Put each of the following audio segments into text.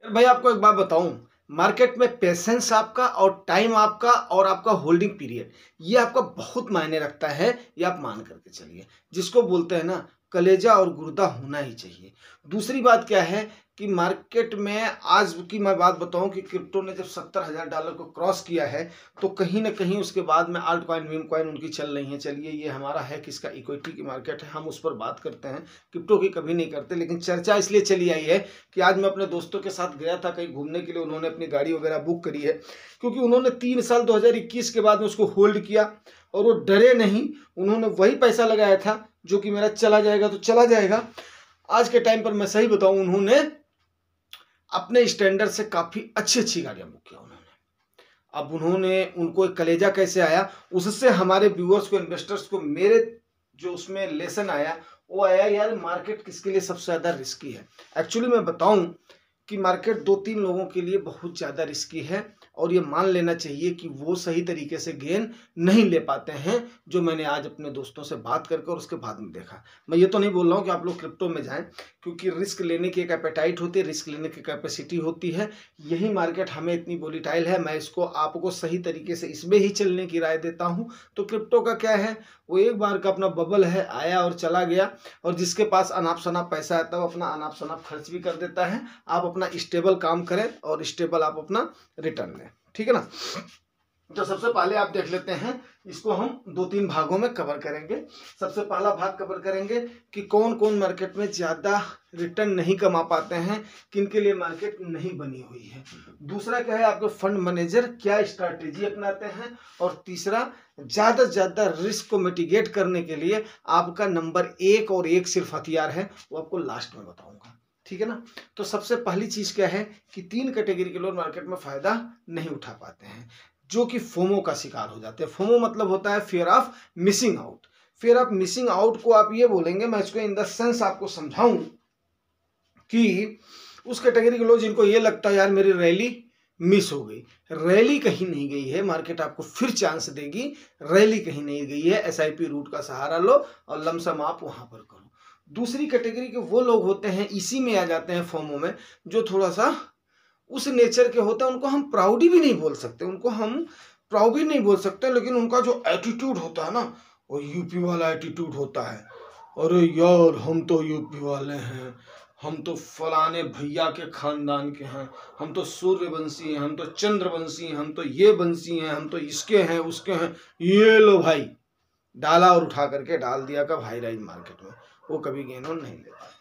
भाई आपको एक बात बताऊं, मार्केट में पेशेंस आपका और टाइम आपका और आपका होल्डिंग पीरियड, ये आपका बहुत मायने रखता है। ये आप मान करके चलिए, जिसको बोलते हैं ना, कलेजा और गुर्दा होना ही चाहिए। दूसरी बात क्या है कि मार्केट में आज की मैं बात बताऊं कि क्रिप्टो ने जब $70,000 को क्रॉस किया है, तो कहीं ना कहीं उसके बाद में आल्ट कॉइन मीम कॉइन उनकी चल रही है। चलिए, ये हमारा है किसका, इक्विटी की मार्केट है, हम उस पर बात करते हैं, क्रिप्टो की कभी नहीं करते। लेकिन चर्चा इसलिए चली आई है कि आज मैं अपने दोस्तों के साथ गया था कहीं घूमने के लिए, उन्होंने अपनी गाड़ी वगैरह बुक करी है, क्योंकि उन्होंने 3 साल 2021 के बाद में उसको होल्ड किया और वो डरे नहीं। उन्होंने वही पैसा लगाया था जो कि मेरा चला जाएगा तो चला जाएगा। आज के टाइम पर मैं सही बताऊं, उन्होंने अपने स्टैंडर्ड से काफ़ी अच्छी अच्छी गाड़ियां बुक किया उन्होंने। अब उनको एक कलेजा कैसे आया, उससे हमारे व्यूअर्स को, इन्वेस्टर्स को, मेरे जो उसमें लेसन आया वो आया, यार मार्केट किसके लिए सबसे ज़्यादा रिस्की है। एक्चुअली मैं बताऊं कि मार्केट 2-3 लोगों के लिए बहुत ज़्यादा रिस्की है, और ये मान लेना चाहिए कि वो सही तरीके से गेन नहीं ले पाते हैं, जो मैंने आज अपने दोस्तों से बात करके और उसके बाद में देखा। मैं ये तो नहीं बोल रहा हूँ कि आप लोग क्रिप्टो में जाएं, क्योंकि रिस्क लेने की एक एपेटाइट होती है, रिस्क लेने की कैपेसिटी होती है। यही मार्केट हमें इतनी वोलेटाइल है। मैं इसको आपको सही तरीके से इसमें ही चलने की राय देता हूँ। तो क्रिप्टो का क्या है, वो एक बार का अपना बबल है, आया और चला गया, और जिसके पास अनाप शनाप पैसा आता है वो अपना अनाप शनाप खर्च भी कर देता है। आप अपना स्टेबल काम करें और स्टेबल आप अपना रिटर्न लें, ठीक है ना। तो सबसे पहले आप देख लेते हैं, इसको हम 2-3 भागों में कवर करेंगे। सबसे पहला भाग कवर करेंगे कि कौन कौन मार्केट में ज़्यादा रिटर्न नहीं कमा पाते हैं, किनके लिए मार्केट नहीं बनी हुई है। दूसरा क्या है, आपके फंड मैनेजर क्या स्ट्रैटेजी अपनाते हैं। और तीसरा, ज़्यादा से ज़्यादा रिस्क को मिटिगेट करने के लिए आपका नंबर 1 और 1 सिर्फ हथियार है, वो आपको लास्ट में बताऊंगा, ठीक है ना। तो सबसे पहली चीज़ क्या है कि 3 कैटेगरी के लोग मार्केट में फ़ायदा नहीं उठा पाते हैं, जो कि फोमो का शिकार हो जाते हैं। फोमो मतलब होता है fear of missing out. Fear of missing out को आप ये बोलेंगे, मैं इसको इन द सेंस आपको समझाऊं कि उस कैटेगरी के लोग जिनको ये लगता है यार मेरी रैली मिस हो गई। रैली कहीं नहीं गई है, मार्केट आपको फिर चांस देगी। रैली कहीं नहीं गई है, एसआईपी रूट का सहारा लो और लमसम आप वहां पर करो। दूसरी कैटेगरी के वो लोग होते हैं, इसी में आ जाते हैं फोमो में, जो थोड़ा सा उस नेचर के होते हैं। उनको हम प्राउडी भी नहीं बोल सकते, उनको हम प्राउड भी नहीं बोल सकते, लेकिन उनका जो एटीट्यूड होता है ना, वो यूपी वाला एटीट्यूड होता है। अरे यार हम तो यूपी वाले हैं, हम तो फलाने भैया के खानदान के हैं, हम तो सूर्यवंशी हैं, हम तो चंद्रवंशी हैं, हम तो ये वंशी हैं, हम तो इसके हैं उसके हैं। ये लो भाई, डाला और उठा करके डाल दिया का भाई राइज मार्केट में, वो कभी गेन ऑन नहीं ले पाते,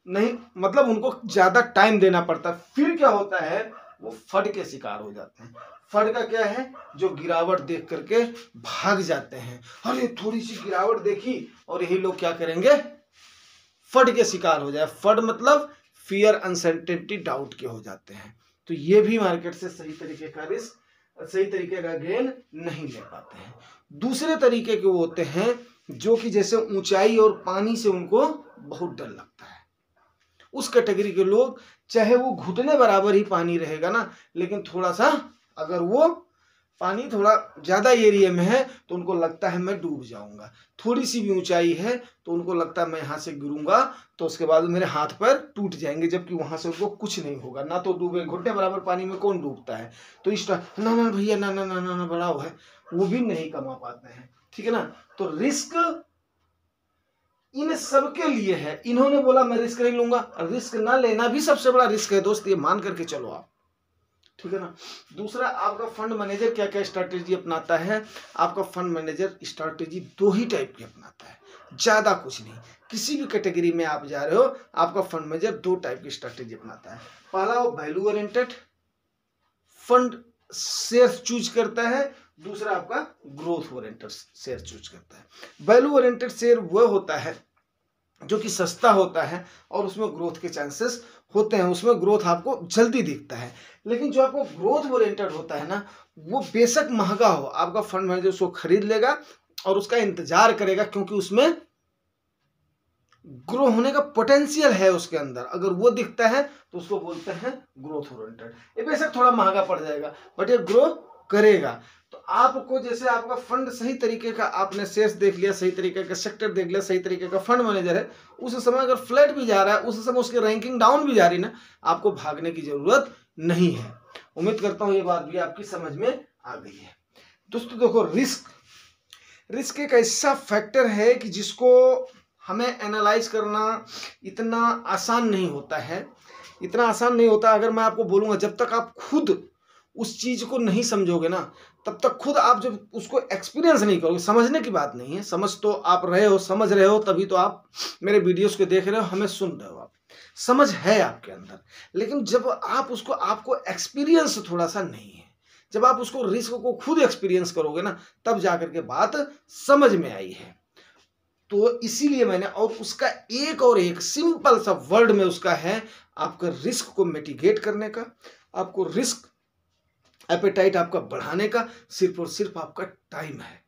नहीं मतलब उनको ज्यादा टाइम देना पड़ता है। फिर क्या होता है, वो फड के शिकार हो जाते हैं। फड का क्या है, जो गिरावट देख करके भाग जाते हैं। अरे थोड़ी सी गिरावट देखी और यही लोग क्या करेंगे, फड के शिकार हो जाए। फड मतलब फियर, अनसर्टेनिटी, डाउट के हो जाते हैं। तो ये भी मार्केट से सही तरीके का रिस्क, सही तरीके का गेन नहीं ले पाते हैं। दूसरे तरीके के वो होते हैं जो कि जैसे ऊंचाई और पानी से उनको बहुत डर लगता है। उस कैटेगरी के लोग, चाहे वो घुटने बराबर ही पानी रहेगा ना, लेकिन थोड़ा सा अगर वो पानी थोड़ा ज्यादा एरिया में है तो उनको लगता है मैं डूब जाऊंगा। थोड़ी सी भी ऊंचाई है तो उनको लगता है मैं यहाँ से गिरूंगा तो उसके बाद मेरे हाथ पैर टूट जाएंगे, जबकि वहां से उनको कुछ नहीं होगा। ना तो डूबे, घुटने बराबर पानी में कौन डूबता है। तो इस ना ना भैया, ना ना ना ना ना बड़ा है, वो भी नहीं कमा पाते हैं, ठीक है ना। तो रिस्क इन सबके लिए है। इन्होंने बोला मैं रिस्क नहीं लूंगा, रिस्क ना लेना भी सबसे बड़ा रिस्क है दोस्त, ये मान करके चलो आप, ठीक है ना। दूसरा, आपका फंड मैनेजर क्या क्या स्ट्रैटेजी अपनाता है। आपका फंड मैनेजर स्ट्रैटेजी 2 ही टाइप की अपनाता है, ज्यादा कुछ नहीं। किसी भी कैटेगरी में आप जा रहे हो, आपका फंड मैनेजर 2 टाइप की स्ट्रैटेजी अपनाता है। पहला, वो value oriented fund share choose करता है। दूसरा, आपका ग्रोथ ओरिएंटेड शेयर चूज करता है। वैल्यू ओरिएंटेड शेयर वो होता है जो कि सस्ता होता है और उसमें ग्रोथ के चांसेस होते हैं, उसमें ग्रोथ आपको जल्दी दिखता है। लेकिन जो आपको ग्रोथ ओरिएंटेड होता है ना, वो बेशक महंगा हो, आपका फंड मैनेजर उसको खरीद लेगा और उसका इंतजार करेगा, क्योंकि उसमें ग्रो होने का पोटेंशियल है उसके अंदर। अगर वो दिखता है तो उसको बोलते हैं ग्रोथ ओरिएंटेड। ये बेशक थोड़ा महंगा पड़ जाएगा बट ये ग्रो करेगा। तो आपको जैसे आपका फंड सही तरीके का, आपने शेयर्स देख लिया, सही तरीके का सेक्टर देख लिया, सही तरीके का फंड मैनेजर है, उस समय अगर फ्लैट भी जा रहा है, उस समय उसकी रैंकिंग डाउन भी जा रही ना, आपको भागने की जरूरत नहीं है। उम्मीद करता हूं ये बात भी आपकी समझ में आ गई है। दोस्तों देखो, रिस्क एक ऐसा फैक्टर है कि जिसको हमें एनालाइज करना इतना आसान नहीं होता है, इतना आसान नहीं होता। अगर मैं आपको बोलूँगा, जब तक आप खुद उस चीज़ को नहीं समझोगे ना, तब तक खुद आप जब उसको एक्सपीरियंस नहीं करोगे, समझने की बात नहीं है, समझ तो आप रहे हो, समझ रहे हो, तभी तो आप मेरे वीडियोस को देख रहे हो, हमें सुन रहे हो, आप समझ है आपके अंदर। लेकिन जब आप उसको, आपको एक्सपीरियंस थोड़ा सा नहीं है, जब आप उसको रिस्क को खुद एक्सपीरियंस करोगे ना, तब जाकर के बात समझ में आई है। तो इसीलिए मैंने, और उसका एक सिंपल सा वर्ड में उसका है, आपका रिस्क को मिटिगेट करने का, आपको रिस्क एपेटाइट आपका बढ़ाने का सिर्फ और सिर्फ आपका टाइम है,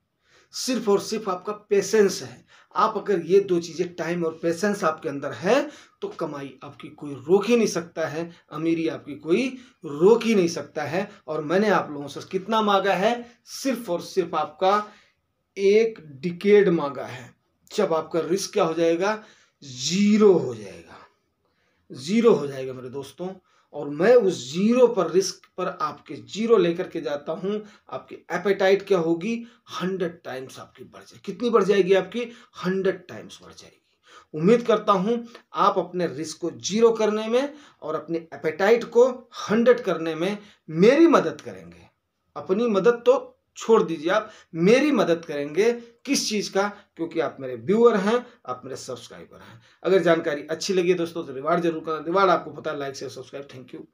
सिर्फ और सिर्फ आपका पेशेंस है। आप अगर ये दो चीज़ें, टाइम और पेशेंस आपके अंदर है, तो कमाई आपकी कोई रोक ही नहीं सकता है, अमीरी आपकी कोई रोक ही नहीं सकता है। और मैंने आप लोगों से कितना मांगा है? सिर्फ और सिर्फ आपका 1 डिकेड मांगा है। जब आपका रिस्क क्या हो जाएगा? जीरो हो जाएगा, जीरो हो जाएगा मेरे दोस्तों। और मैं उस जीरो पर, रिस्क पर आपके जीरो लेकर के जाता हूं। आपकी एपेटाइट क्या होगी? 100 टाइम्स आपकी बढ़ जाएगी। कितनी बढ़ जाएगी आपकी? 100 टाइम्स बढ़ जाएगी। उम्मीद करता हूं आप अपने रिस्क को जीरो करने में और अपने एपेटाइट को 100 करने में मेरी मदद करेंगे। अपनी मदद तो छोड़ दीजिए, आप मेरी मदद करेंगे। किस चीज़ का? क्योंकि आप मेरे व्यूअर हैं, आप मेरे सब्सक्राइबर हैं। अगर जानकारी अच्छी लगी दोस्तों तो रिवार्ड जरूर करना। रिवार्ड आपको पता है, like share subscribe. Thank you.